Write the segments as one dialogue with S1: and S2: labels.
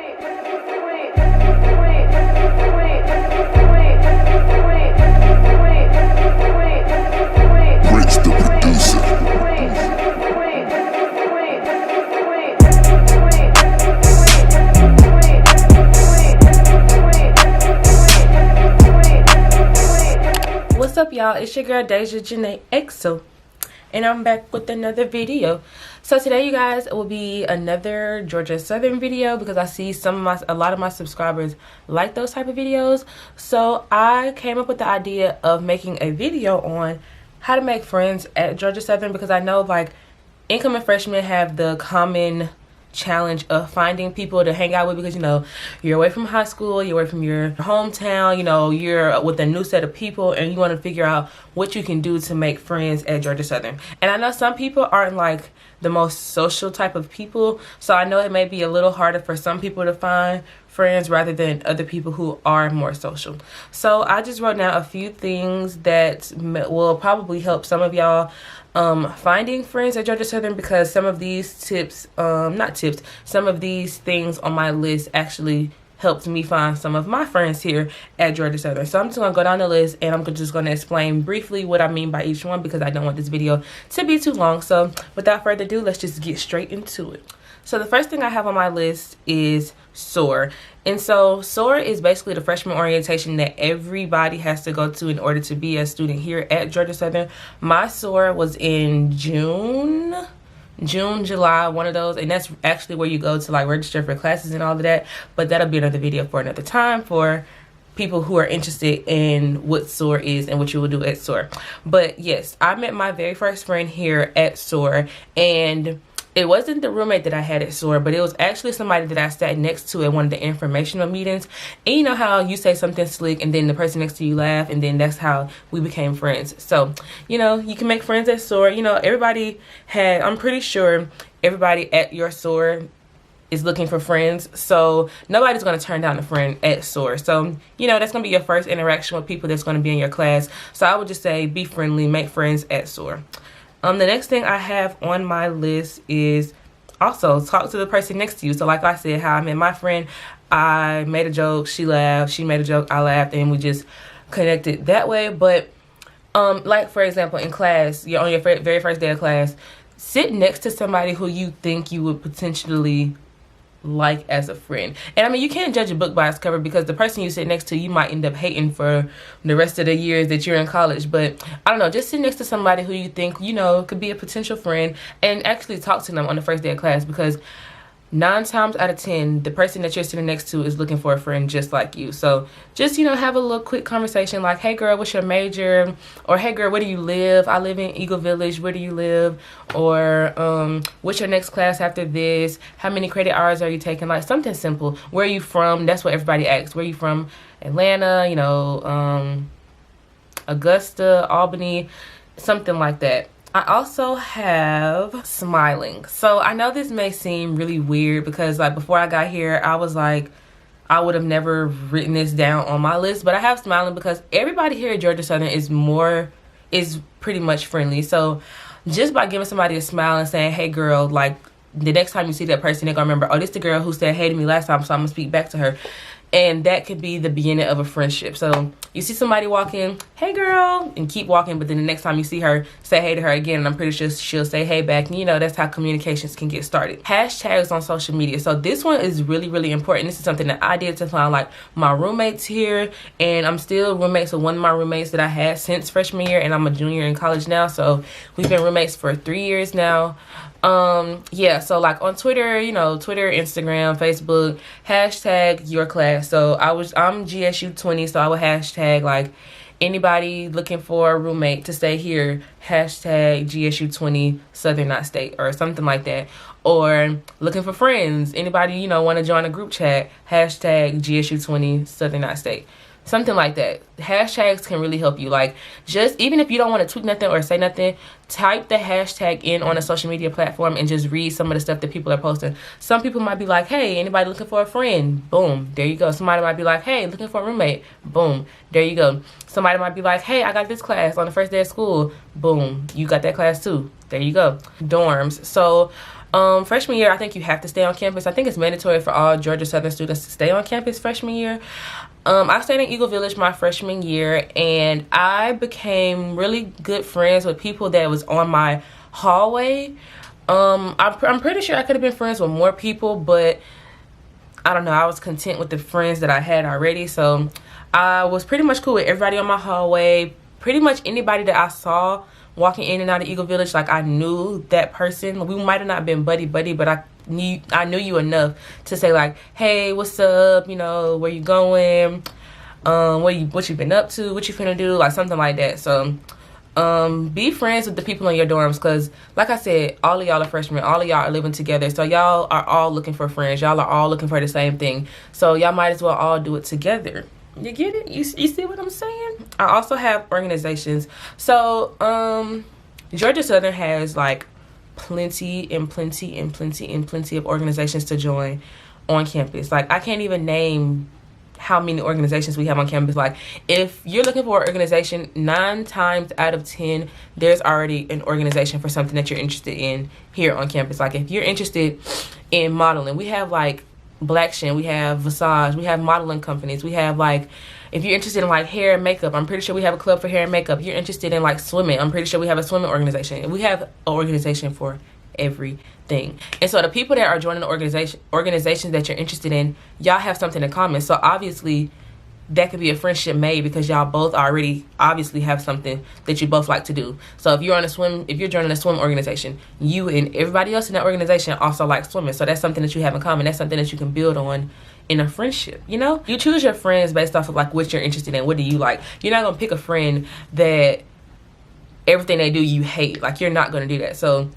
S1: What's up, y'all? It's your girl Deja Janae EXO, and I'm back with another video. So today, you guys, will be another Georgia Southern video because I see a lot of my subscribers like those type of videos. So I came up with the idea of making a video on how to make friends at Georgia Southern, because I know like incoming freshmen have the common challenge of finding people to hang out with, because you know you're away from high school, you're away from your hometown, you know, you're with a new set of people, and you want to figure out what you can do to make friends at Georgia Southern. And I know some people aren't like the most social type of people, so I know it may be a little harder for some people to find friends rather than other people who are more social. So I just wrote down a few things that will probably help some of y'all finding friends at Georgia Southern, because some of these tips, some of these things on my list actually helped me find some of my friends here at Georgia Southern. So I'm just gonna go down the list and I'm just gonna explain briefly what I mean by each one, because I don't want this video to be too long. So without further ado, let's just get straight into it. So the first thing I have on my list is SOAR. And so SOAR is basically the freshman orientation that everybody has to go to in order to be a student here at Georgia Southern. My SOAR was in June, July, one of those, and that's actually where you go to like register for classes and all of that. But that'll be another video for another time for people who are interested in what SOAR is and what you will do at SOAR. But yes, I met my very first friend here at SOAR, and it wasn't the roommate that I had at SOAR, but it was actually somebody that I sat next to at one of the informational meetings. And you know how you say something slick and then the person next to you laugh, and then that's how we became friends. So, you know, you can make friends at SOAR. You know, I'm pretty sure everybody at your SOAR is looking for friends. So nobody's going to turn down a friend at SOAR. So, you know, that's going to be your first interaction with people that's going to be in your class. So I would just say be friendly, make friends at SOAR. The next thing I have on my list is also talk to the person next to you. So like I said, how I met my friend, I made a joke, she laughed, she made a joke, I laughed, and we just connected that way. But like for example, in class, you're on your very first day of class, sit next to somebody who you think you would potentially like as a friend. And I mean, you can't judge a book by its cover, because the person you sit next to, you might end up hating for the rest of the years that you're in college. But I don't know, just sit next to somebody who you think, you know, could be a potential friend, and actually talk to them on the first day of class, because 9 times out of 10, the person that you're sitting next to is looking for a friend just like you. So just, you know, have a little quick conversation like, hey girl, what's your major? Or hey girl, where do you live? I live in Eagle Village. Where do you live? Or what's your next class after this? How many credit hours are you taking? Like something simple. Where are you from? That's what everybody asks. Where are you from? Atlanta, you know, Augusta, Albany, something like that. I also have smiling. So I know this may seem really weird, because like before I got here, I was like, I would have never written this down on my list, but I have smiling because everybody here at Georgia Southern is pretty much friendly. So just by giving somebody a smile and saying, hey girl, like the next time you see that person, they're gonna remember, oh, this the girl who said hey to me last time, so I'm gonna speak back to her. And that could be the beginning of a friendship. So you see somebody walking, hey girl, and keep walking, but then the next time you see her, say hey to her again, and I'm pretty sure she'll say hey back. And you know, that's how communications can get started. Hashtags on social media. So this one is really, really important. This is something that I did to find like my roommates here, and I'm still roommates with one of my roommates that I had since freshman year, and I'm a junior in college now. So we've been roommates for 3 years now. Yeah, so like on Twitter, you know, Twitter, Instagram, Facebook, hashtag your class. So I'm GSU 20, so I would hashtag like anybody looking for a roommate to stay here, hashtag GSU 20 Southern Not State, or something like that. Or looking for friends, anybody, you know, want to join a group chat, hashtag GSU 20 Southern Not State. Something like that. Hashtags can really help you. Like, just even if you don't want to tweet nothing or say nothing, type the hashtag in on a social media platform and just read some of the stuff that people are posting. Some people might be like, hey, anybody looking for a friend? Boom, there you go. Somebody might be like, hey, looking for a roommate? Boom, there you go. Somebody might be like, hey, I got this class on the first day of school. Boom, you got that class too. There you go. Dorms. So Freshman year, I think you have to stay on campus. I think it's mandatory for all Georgia Southern students to stay on campus freshman year. I stayed in Eagle Village my freshman year, and I became really good friends with people that was on my hallway. I'm pretty sure I could have been friends with more people, but I don't know, I was content with the friends that I had already. So I was pretty much cool with everybody on my hallway. Pretty much anybody that I saw walking in and out of Eagle Village, like, I knew that person. We might have not been buddy, but I knew you enough to say, like, hey, what's up, you know, where you going, what you been up to, what you finna do, like something like that. So be friends with the people in your dorms, because like I said, all of y'all are freshmen, all of y'all are living together, so y'all are all looking for friends, y'all are all looking for the same thing, so y'all might as well all do it together. You get it? You see what I'm saying? I also have organizations. So Georgia Southern has like plenty of organizations to join on campus. Like, I can't even name how many organizations we have on campus. Like, if you're looking for an organization, 9 times out of 10 there's already an organization for something that you're interested in here on campus. Like, if you're interested in modeling, we have like Black Shin, we have Visage, we have modeling companies, we have, like, if you're interested in like hair and makeup, I'm pretty sure we have a club for hair and makeup. You're interested in like swimming, I'm pretty sure we have a swimming organization. We have an organization for everything. And so the people that are joining the organizations that you're interested in, y'all have something in common. So obviously that could be a friendship made because y'all both already obviously have something that you both like to do. So if you're joining a swim organization, you and everybody else in that organization also like swimming. So that's something that you have in common. That's something that you can build on in a friendship, you know? You choose your friends based off of like what you're interested in. What do you like? You're not gonna pick a friend that everything they do you hate. Like, you're not gonna do that. So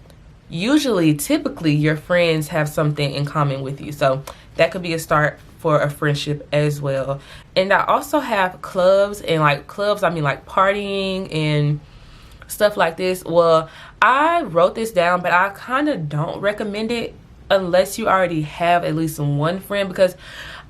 S1: typically your friends have something in common with you. So that could be a start for a friendship as well. And I also have clubs, and like clubs, I mean like partying and stuff like this. Well, I wrote this down, but I kind of don't recommend it unless you already have at least one friend, because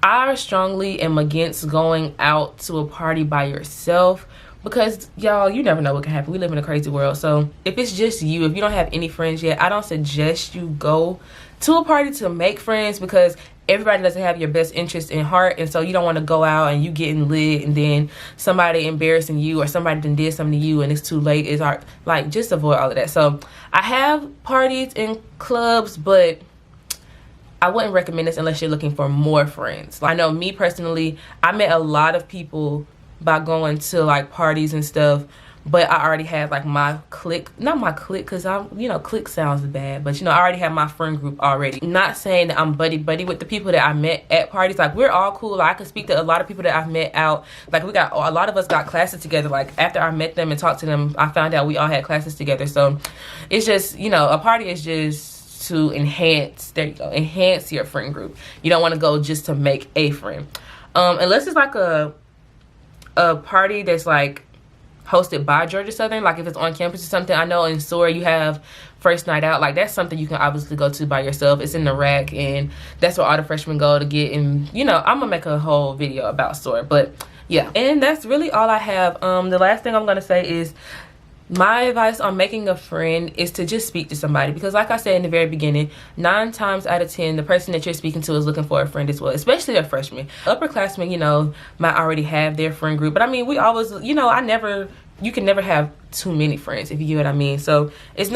S1: I strongly am against going out to a party by yourself, because y'all, you never know what can happen. We live in a crazy world. So if it's just you, if you don't have any friends yet, I don't suggest you go to a party to make friends, because everybody doesn't have your best interest in heart. And so you don't want to go out and you getting lit and then somebody embarrassing you, or somebody done did something to you and it's too late. It's hard. Like, just avoid all of that. So I have parties and clubs, but I wouldn't recommend this unless you're looking for more friends. I know me personally, I met a lot of people by going to like parties and stuff, but I already had like my clique, not my clique, because I'm, you know, clique sounds bad, but you know, I already have my friend group already. Not saying that I'm buddy with the people that I met at parties. Like, we're all cool. I can speak to a lot of people that I've met out. Like, a lot of us got classes together. Like, after I met them and talked to them, I found out we all had classes together. So it's just, you know, a party is just to enhance your friend group. You don't want to go just to make a friend, unless it's like a party that's like hosted by Georgia Southern, like if it's on campus or something. I know in SOAR you have first night out. Like, that's something you can obviously go to by yourself. It's in the rack, and that's where all the freshmen go to get. And you know, I'm gonna make a whole video about SOAR, but yeah. And that's really all I have. The last thing I'm gonna say is, my advice on making a friend is to just speak to somebody, because like I said in the very beginning, 9 times out of 10 the person that you're speaking to is looking for a friend as well, especially a freshman. Upperclassmen, you know, might already have their friend group, but I mean, we always, you know, you can never have too many friends, if you get what I mean. So it's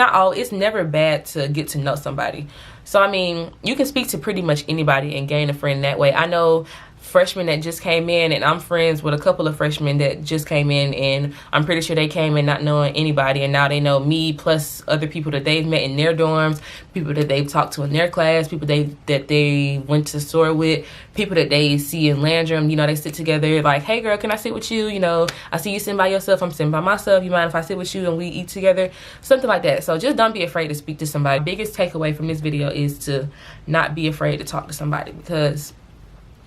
S1: never bad to get to know somebody. So I mean, you can speak to pretty much anybody and gain a friend that way. I know freshmen that just came in, and I'm friends with a couple of freshmen that just came in, and I'm pretty sure they came in not knowing anybody, and now they know me, plus other people that they've met in their dorms, people that they've talked to in their class, people that they went to SOAR with, people that they see in Landrum. You know, they sit together like, hey girl, can I sit with you? You know, I see you sitting by yourself, I'm sitting by myself, you mind if I sit with you and we eat together? Something like that. So just don't be afraid to speak to somebody. Biggest takeaway from this video is to not be afraid to talk to somebody, because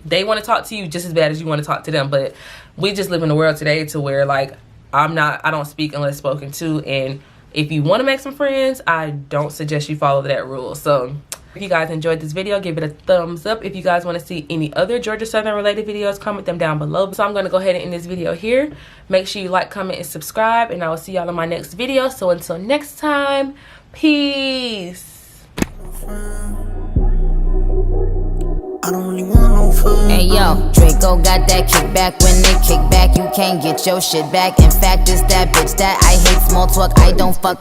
S1: they want to talk to you just as bad as you want to talk to them. But we just live in a world today to where, like, I don't speak unless spoken to. And if you want to make some friends, I don't suggest you follow that rule. So if you guys enjoyed this video, give it a thumbs up. If you guys want to see any other Georgia Southern related videos, comment them down below. So I'm going to go ahead and end this video here. Make sure you like, comment, and subscribe, and I will see y'all in my next video. So until next time, peace.
S2: I don't really want no fun. Hey yo, Draco got that kickback. When they kick back, you can't get your shit back. In fact, it's that bitch that I hate small talk. I don't fuck with.